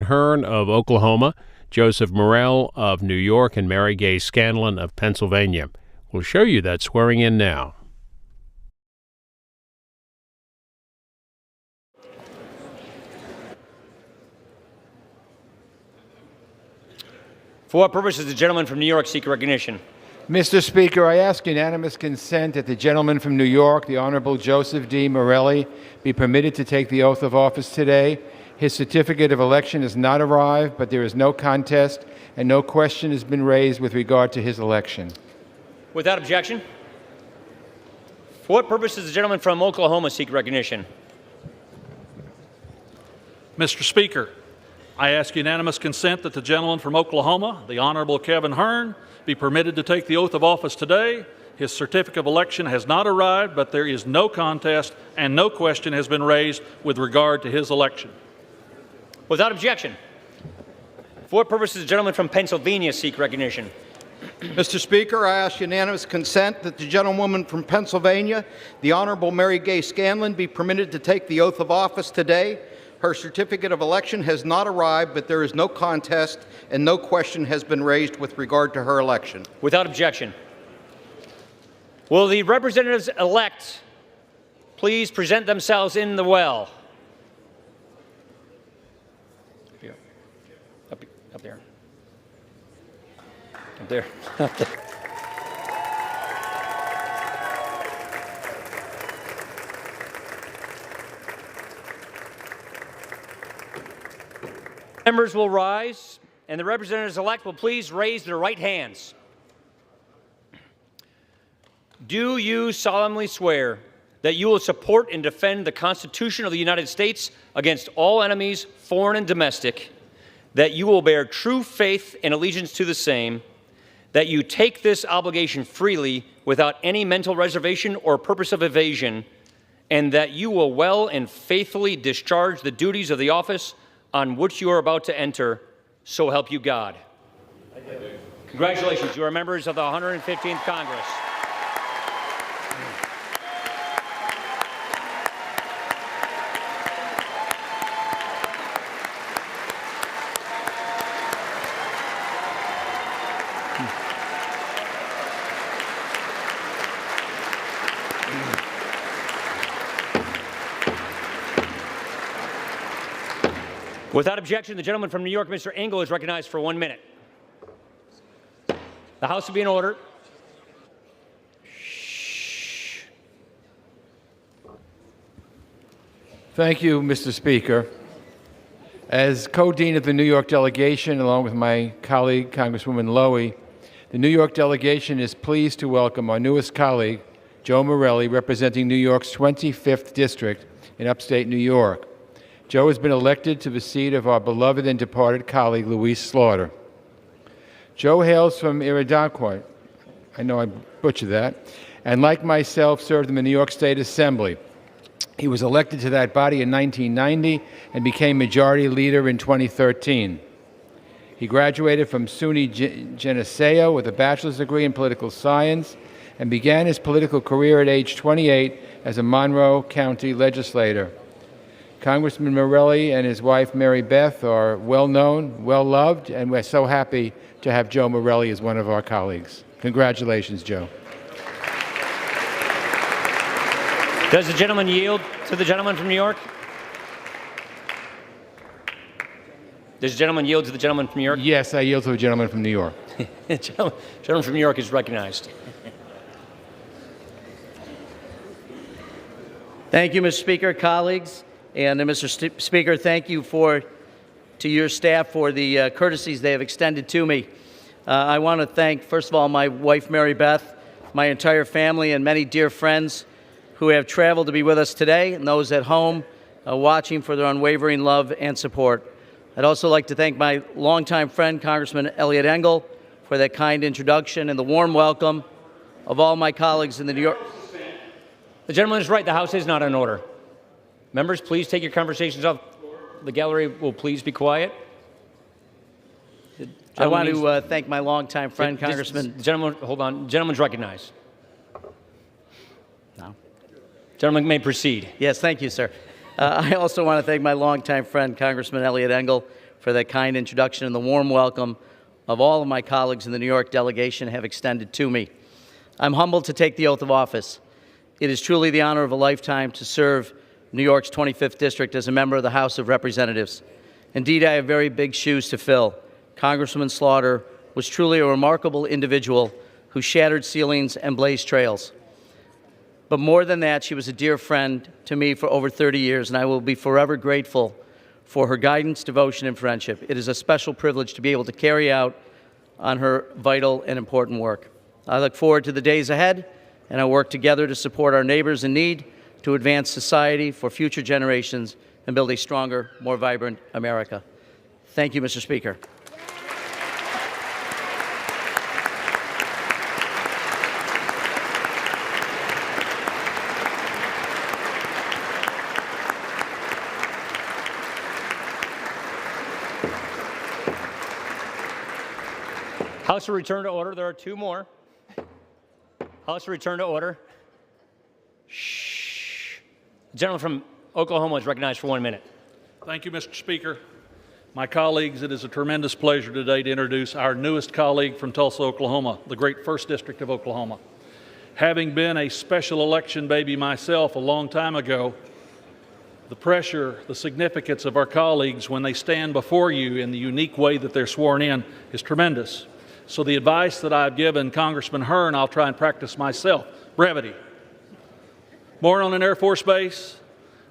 Hern of Oklahoma, Joseph Morelle of New York, and Mary Gay Scanlon of Pennsylvania. We'll show you that swearing in now. For what purpose does the gentleman from New York seek recognition? Mr. Speaker, I ask unanimous consent that the gentleman from New York, the Honorable Joseph D. Morelle, be permitted to take the oath of office today. His certificate of election has not arrived, but there is no contest and no question has been raised with regard to his election. Without objection. For what purpose does the gentleman from Oklahoma seek recognition? Mr. Speaker, I ask unanimous consent that the gentleman from Oklahoma, the Honorable Kevin Hern, be permitted to take the oath of office today. His certificate of election has not arrived, but there is no contest and no question has been raised with regard to his election. Without objection. For what purpose does the gentleman from Pennsylvania seek recognition? Mr. Speaker, I ask unanimous consent that the gentlewoman from Pennsylvania, the Honorable Mary Gay Scanlon, be permitted to take the oath of office today. Her certificate of election has not arrived, but there is no contest and no question has been raised with regard to her election. Without objection. Will the representatives-elect please present themselves in the well? Up here. Up there. Up there. Up there. Members will rise, and the representatives-elect will please raise their right hands. Do you solemnly swear that you will support and defend the Constitution of the United States against all enemies, foreign and domestic, that you will bear true faith and allegiance to the same, that you take this obligation freely without any mental reservation or purpose of evasion, and that you will well and faithfully discharge the duties of the office on which you are about to enter, so help you God? I do. Congratulations, you are members of the 115th Congress. Without objection, the gentleman from New York, Mr. Engel, is recognized for 1 minute. The House will be in order. Shh. Thank you, Mr. Speaker. As co-dean of the New York delegation, along with my colleague, Congresswoman Lowy, the New York delegation is pleased to welcome our newest colleague, Joe Morelle, representing New York's 25th district in upstate New York. Joe has been elected to the seat of our beloved and departed colleague, Louise Slaughter. Joe hails from Irondequoit, I know I butchered that, and like myself, served in the New York State Assembly. He was elected to that body in 1990 and became Majority Leader in 2013. He graduated from SUNY Geneseo with a bachelor's degree in political science and began his political career at age 28 as a Monroe County legislator. Congressman Morelle and his wife, Mary Beth, are well-known, well-loved, and we're so happy to have Joe Morelle as one of our colleagues. Congratulations, Joe. Does the gentleman yield to the gentleman from New York? Does the gentleman yield to the gentleman from New York? Yes, I yield to the gentleman from New York. The gentleman from New York is recognized. Thank you, Mr. Speaker, colleagues. And Mr. Speaker, thank you to your staff for the courtesies they have extended to me. I want to thank, first of all, my wife, Mary Beth, my entire family, and many dear friends who have traveled to be with us today, and those at home watching for their unwavering love and support. I'd also like to thank my longtime friend, Congressman Eliot Engel, for that kind introduction and the warm welcome of all my colleagues in the New York. The gentleman is right. The House is not in order. Members, please take your conversations off. The gallery will please be quiet. I want to thank my longtime friend, Congressman. Gentleman, hold on. Gentleman's recognized. No. Gentleman may proceed. Yes, thank you, sir. I also want to thank my longtime friend, Congressman Eliot Engel, for that kind introduction and the warm welcome of all of my colleagues in the New York delegation have extended to me. I'm humbled to take the oath of office. It is truly the honor of a lifetime to serve New York's 25th District as a member of the House of Representatives. Indeed, I have very big shoes to fill. Congresswoman Slaughter was truly a remarkable individual who shattered ceilings and blazed trails. But more than that, she was a dear friend to me for over 30 years, and I will be forever grateful for her guidance, devotion, and friendship. It is a special privilege to be able to carry out on her vital and important work. I look forward to the days ahead, and I work together to support our neighbors in need, to advance society for future generations, and build a stronger, more vibrant America. Thank you, Mr. Speaker. House will return to order. There are two more. House will return to order. Shh. The gentleman from Oklahoma is recognized for 1 minute. Thank you, Mr. Speaker. My colleagues, it is a tremendous pleasure today to introduce our newest colleague from Tulsa, Oklahoma, the great 1st District of Oklahoma. Having been a special election baby myself a long time ago, the pressure, the significance of our colleagues when they stand before you in the unique way that they're sworn in is tremendous. So the advice that I've given Congressman Hern, I'll try and practice myself. Brevity. Born on an Air Force base,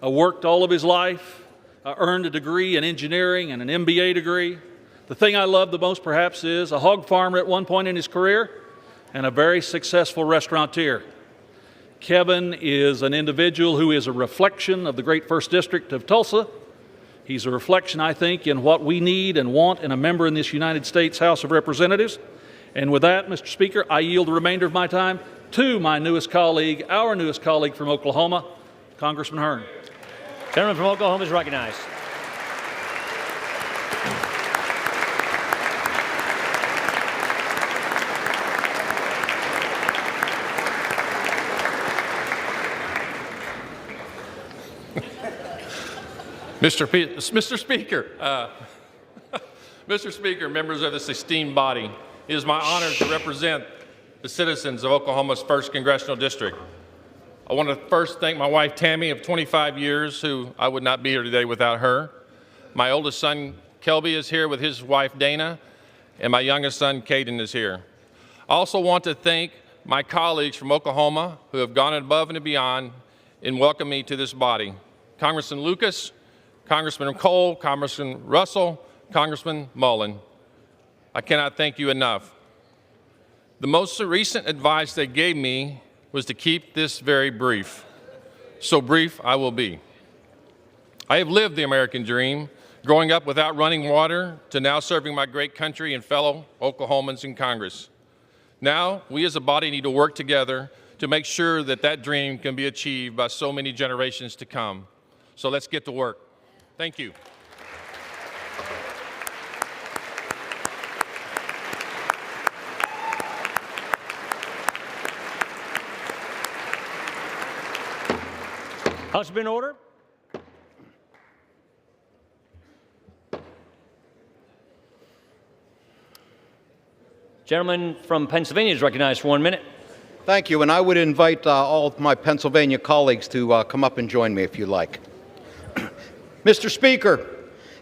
worked all of his life, earned a degree in engineering and an MBA degree. The thing I love the most perhaps is a hog farmer at one point in his career and a very successful restaurateur. Kevin is an individual who is a reflection of the great 1st District of Tulsa. He's a reflection, I think, in what we need and want in a member in this United States House of Representatives. And with that, Mr. Speaker, I yield the remainder of my time to my newest colleague, our newest colleague from Oklahoma, Congressman Hern. Gentleman from Oklahoma is recognized. Mr. Speaker, Mr. Speaker, members of this esteemed body, it is my honor to represent the citizens of Oklahoma's 1st Congressional District. I want to first thank my wife, Tammy, of 25 years, who I would not be here today without her. My oldest son, Kelby, is here with his wife, Dana, and my youngest son, Caden, is here. I also want to thank my colleagues from Oklahoma who have gone above and beyond in welcoming me to this body. Congressman Lucas, Congressman Cole, Congressman Russell, Congressman Mullen. I cannot thank you enough. The most recent advice they gave me was to keep this very brief. So brief I will be. I have lived the American dream, growing up without running water to now serving my great country and fellow Oklahomans in Congress. Now, we as a body need to work together to make sure that that dream can be achieved by so many generations to come. So let's get to work. Thank you. House has been in order. Gentleman from Pennsylvania is recognized for 1 minute. Thank you, and I would invite all of my Pennsylvania colleagues to come up and join me if you like. Mr. Speaker,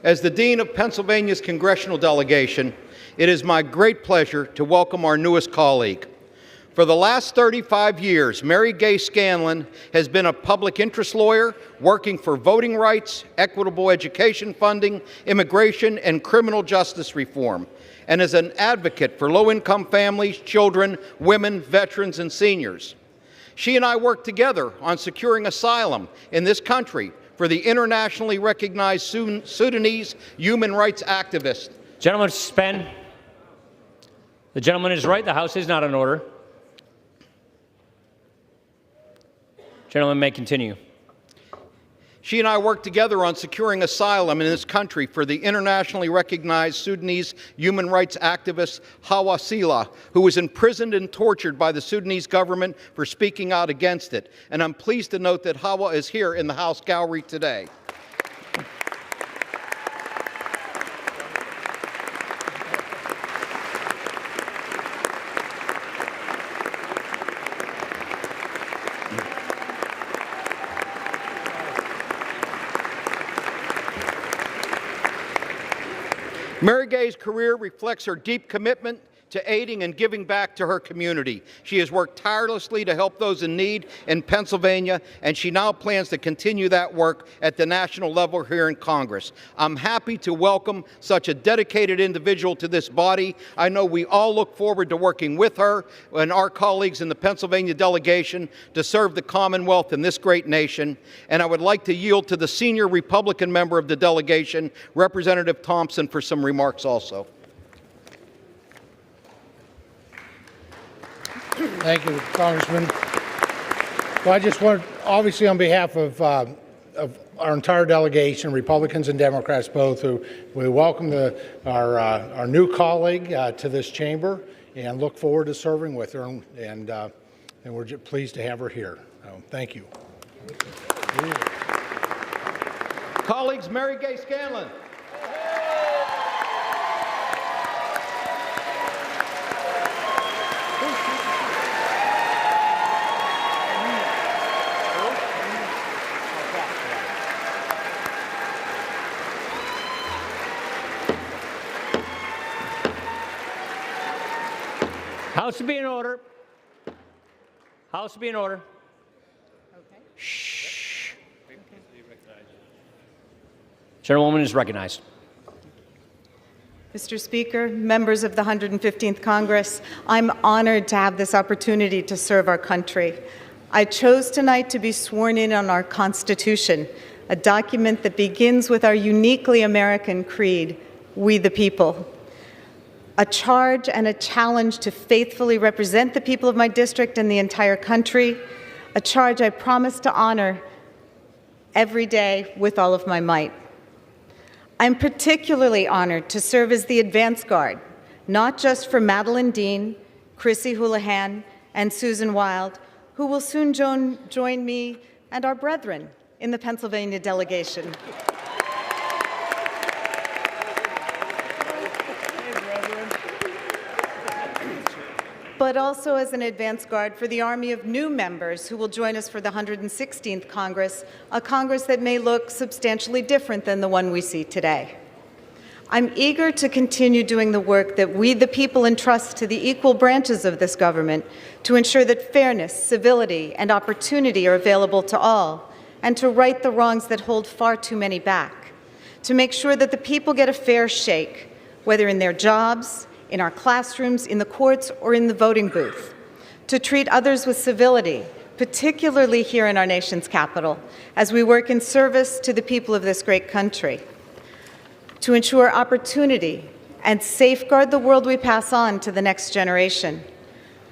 as the Dean of Pennsylvania's congressional delegation, it is my great pleasure to welcome our newest colleague. For the last 35 years, Mary Gay Scanlon has been a public interest lawyer working for voting rights, equitable education funding, immigration, and criminal justice reform, and is an advocate for low-income families, children, women, veterans, and seniors. She and I worked together on securing asylum in this country for the internationally recognized Sudanese human rights activist. Gentleman, suspend. The gentleman is right. The House is not in order. Gentleman may continue. She and I worked together on securing asylum in this country for the internationally recognized Sudanese human rights activist Hawa Sila, who was imprisoned and tortured by the Sudanese government for speaking out against it. And I'm pleased to note that Hawa is here in the House gallery today. Mary Gay's career reflects her deep commitment to aiding and giving back to her community. She has worked tirelessly to help those in need in Pennsylvania, and she now plans to continue that work at the national level here in Congress. I'm happy to welcome such a dedicated individual to this body. I know we all look forward to working with her and our colleagues in the Pennsylvania delegation to serve the Commonwealth and this great nation. And I would like to yield to the senior Republican member of the delegation, Representative Thompson, for some remarks also. Thank you, Congressman. Well, I just want, obviously, on behalf of our entire delegation, Republicans and Democrats both, we welcome our new colleague to this chamber and look forward to serving with her, and we're just pleased to have her here. Thank you. Colleagues, Mary Gay Scanlon. House to be in order. House to be in order. Okay. Shh. Gentlewoman is recognized. Mr. Speaker, members of the 115th Congress, I'm honored to have this opportunity to serve our country. I chose tonight to be sworn in on our Constitution, a document that begins with our uniquely American creed, "We the people." A charge and a challenge to faithfully represent the people of my district and the entire country, a charge I promise to honor every day with all of my might. I'm particularly honored to serve as the advance guard, not just for Madeline Dean, Chrissy Houlihan, and Susan Wild, who will soon join me and our brethren in the Pennsylvania delegation. But also as an advance guard for the army of new members who will join us for the 116th Congress, a Congress that may look substantially different than the one we see today. I'm eager to continue doing the work that we, the people, entrust to the equal branches of this government to ensure that fairness, civility, and opportunity are available to all, and to right the wrongs that hold far too many back, to make sure that the people get a fair shake, whether in their jobs, in our classrooms, in the courts, or in the voting booth, to treat others with civility, particularly here in our nation's capital, as we work in service to the people of this great country, to ensure opportunity and safeguard the world we pass on to the next generation.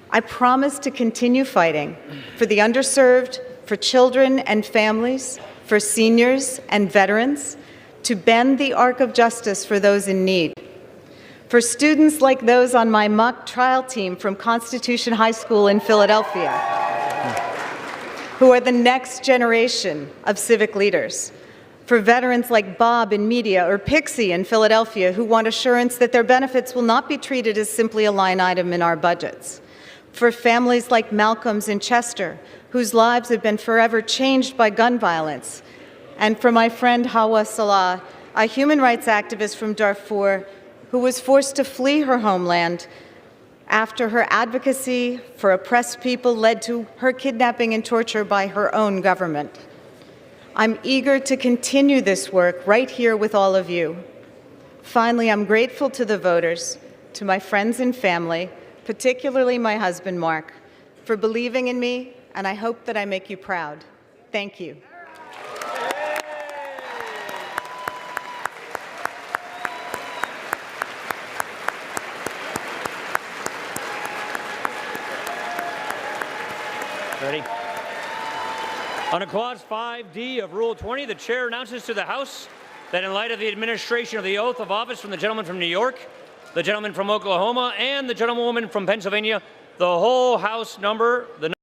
I promise to continue fighting for the underserved, for children and families, for seniors and veterans, to bend the arc of justice for those in need, for students like those on my mock trial team from Constitution High School in Philadelphia, who are the next generation of civic leaders, for veterans like Bob in media or Pixie in Philadelphia, who want assurance that their benefits will not be treated as simply a line item in our budgets, for families like Malcolm's in Chester, whose lives have been forever changed by gun violence, and for my friend Hawa Salah, a human rights activist from Darfur, who was forced to flee her homeland after her advocacy for oppressed people led to her kidnapping and torture by her own government. I'm eager to continue this work right here with all of you. Finally, I'm grateful to the voters, to my friends and family, particularly my husband, Mark, for believing in me, and I hope that I make you proud. Thank you. Ready? Under Clause 5D of Rule 20, the Chair announces to the House that in light of the administration of the oath of office from the gentleman from New York, the gentleman from Oklahoma, and the gentlewoman from Pennsylvania, the whole House number, the